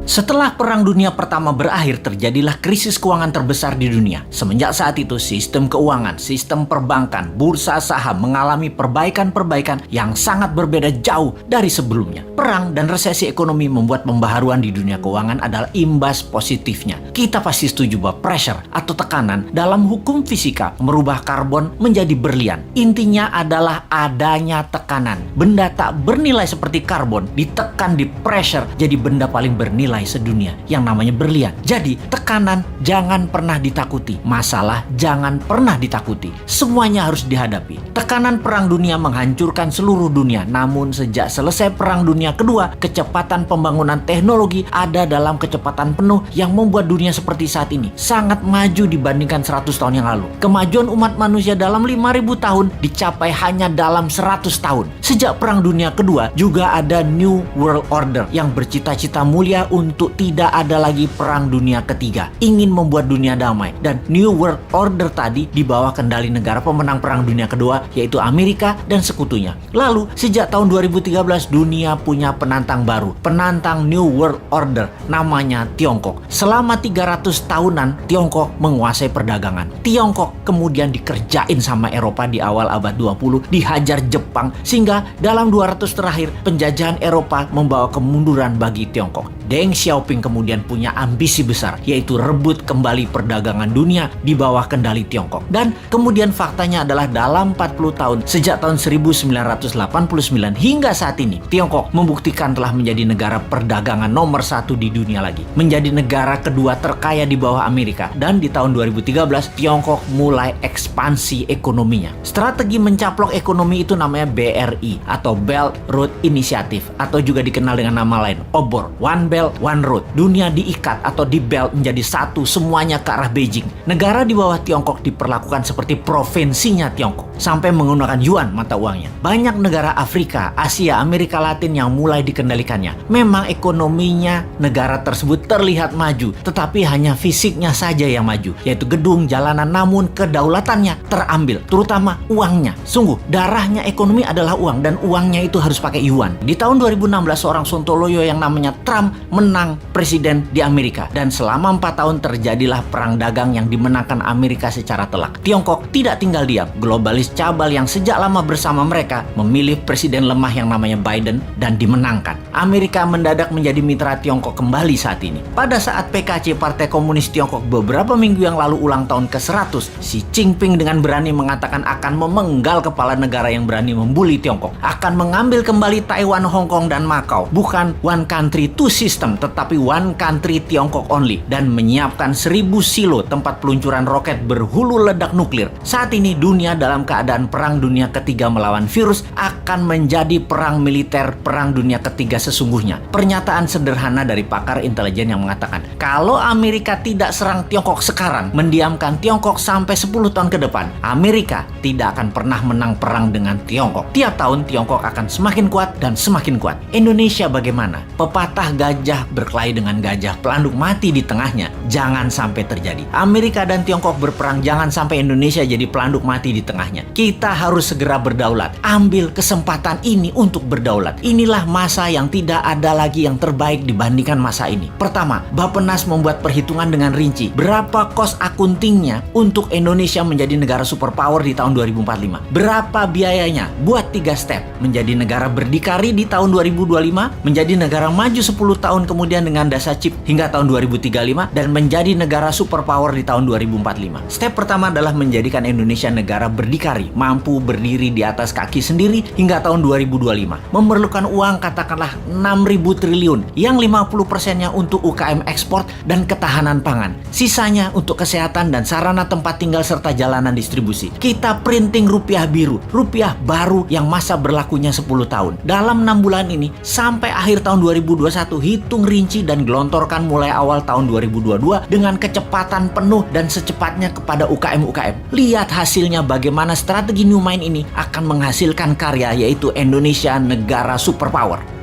Setelah Perang Dunia Pertama berakhir, terjadilah krisis keuangan terbesar di dunia. Semenjak saat itu, sistem keuangan, sistem perbankan, bursa saham mengalami perbaikan-perbaikan yang sangat berbeda jauh dari sebelumnya. Perang dan resesi ekonomi membuat pembaharuan di dunia keuangan adalah imbas positifnya. Kita pasti setuju bahwa pressure atau tekanan dalam hukum fisika merubah karbon menjadi berlian. Intinya adalah adanya tekanan. Benda tak bernilai seperti karbon ditekan di pressure jadi benda paling bernilai sedunia yang namanya berlian. Jadi tekanan jangan pernah ditakuti, masalah jangan pernah ditakuti. Semuanya harus dihadapi. Tekanan Perang Dunia menghancurkan seluruh dunia. Namun sejak selesai Perang Dunia Kedua, kecepatan pembangunan teknologi ada dalam kecepatan penuh yang membuat dunia seperti saat ini sangat maju dibandingkan 100 tahun yang lalu. Kemajuan umat manusia dalam 5.000 tahun dicapai hanya dalam 100 tahun. Sejak Perang Dunia Kedua juga ada New World Order yang bercita-cita mulia untuk tidak ada lagi Perang Dunia Ketiga, ingin membuat dunia damai. Dan New World Order tadi di bawah kendali negara pemenang Perang Dunia Kedua, yaitu Amerika dan sekutunya. Lalu sejak tahun 2013 dunia punya penantang baru, penantang New World Order, namanya Tiongkok. Selama 300 tahunan Tiongkok menguasai perdagangan. Tiongkok kemudian dikerjain sama Eropa di awal abad 20, dihajar Jepang, sehingga dalam 200 terakhir penjajahan Eropa membawa kemunduran bagi Tiongkok. Deng Xiaoping kemudian punya ambisi besar, yaitu rebut kembali perdagangan dunia di bawah kendali Tiongkok. Dan kemudian faktanya adalah dalam 40 tahun, sejak tahun 1989 hingga saat ini, Tiongkok membuktikan telah menjadi negara perdagangan nomor 1 di dunia lagi. Menjadi negara kedua terkaya di bawah Amerika. Dan di tahun 2013, Tiongkok mulai ekspansi ekonominya. Strategi mencaplok ekonomi itu namanya BRI atau Belt Road Initiative, atau juga dikenal dengan nama lain, OBOR, One Belt One Road. Dunia diikat atau di belt menjadi satu, semuanya ke arah Beijing. Negara di bawah Tiongkok diperlakukan seperti provinsinya Tiongkok, sampai menggunakan yuan mata uangnya. Banyak negara Afrika, Asia, Amerika Latin yang mulai dikendalikannya. Memang ekonominya negara tersebut terlihat maju, tetapi hanya fisiknya saja yang maju, yaitu gedung, jalanan, namun kedaulatannya terambil, terutama uangnya. Sungguh, darahnya ekonomi adalah uang, dan uangnya itu harus pakai yuan. Di tahun 2016, seorang Sontoloyo yang namanya Trump menang presiden di Amerika, dan selama 4 tahun terjadilah perang dagang yang dimenangkan Amerika secara telak. Tiongkok tidak tinggal diam. Globalis cabal yang sejak lama bersama mereka memilih presiden lemah yang namanya Biden dan dimenangkan. Amerika mendadak menjadi mitra Tiongkok kembali saat ini. Pada saat PKC, Partai Komunis Tiongkok, beberapa minggu yang lalu ulang tahun ke-100, Xi Jinping dengan berani mengatakan akan memenggal kepala negara yang berani membuli Tiongkok, akan mengambil kembali Taiwan, Hong Kong, dan Macau. Bukan one country two system, tetapi one country Tiongkok only, dan menyiapkan 1000 silo tempat peluncuran roket berhulu ledak nuklir. Saat ini dunia dalam keadaan Perang Dunia Ketiga melawan virus akan menjadi perang militer Perang Dunia Ketiga sesungguhnya. Pernyataan sederhana dari pakar intelijen yang mengatakan, kalau Amerika tidak serang Tiongkok sekarang, mendiamkan Tiongkok sampai 10 tahun ke depan, Amerika tidak akan pernah menang perang dengan Tiongkok. Tiap tahun Tiongkok akan semakin kuat dan semakin kuat. Indonesia bagaimana? Pepatah gajah berkelahi dengan gajah, pelanduk mati di tengahnya. Jangan sampai terjadi. Amerika dan Tiongkok berperang, jangan sampai Indonesia jadi pelanduk mati di tengahnya. Kita harus segera berdaulat. Ambil kesempatan ini untuk berdaulat. Inilah masa yang tidak ada lagi yang terbaik dibandingkan masa ini. Pertama, Bappenas membuat perhitungan dengan rinci. Berapa cost accountingnya untuk Indonesia menjadi negara superpower di tahun 2045? Berapa biayanya? Buat 3 step. Menjadi negara berdikari di tahun 2025, menjadi negara maju 10 tahun kemudian dengan dasa chip hingga tahun 2035, dan menjadi negara superpower di tahun 2045. Step pertama adalah menjadikan Indonesia negara berdikari, mampu berdiri di atas kaki sendiri hingga tahun 2025. Memerlukan uang katakanlah 6.000 triliun, yang 50%-nya untuk UKM ekspor dan ketahanan pangan. Sisanya untuk kesehatan dan sarana tempat tinggal serta jalanan distribusi. Kita printing rupiah biru, rupiah baru yang masa berlakunya 10 tahun. Dalam 6 bulan ini, sampai akhir tahun 2021, hitung rinci dan gelontorkan mulai awal tahun 2022 dengan kecepatan penuh dan secepatnya kepada UKM-UKM. Lihat hasilnya bagaimana strategi New Mind ini akan menghasilkan karya, yaitu Indonesia negara superpower.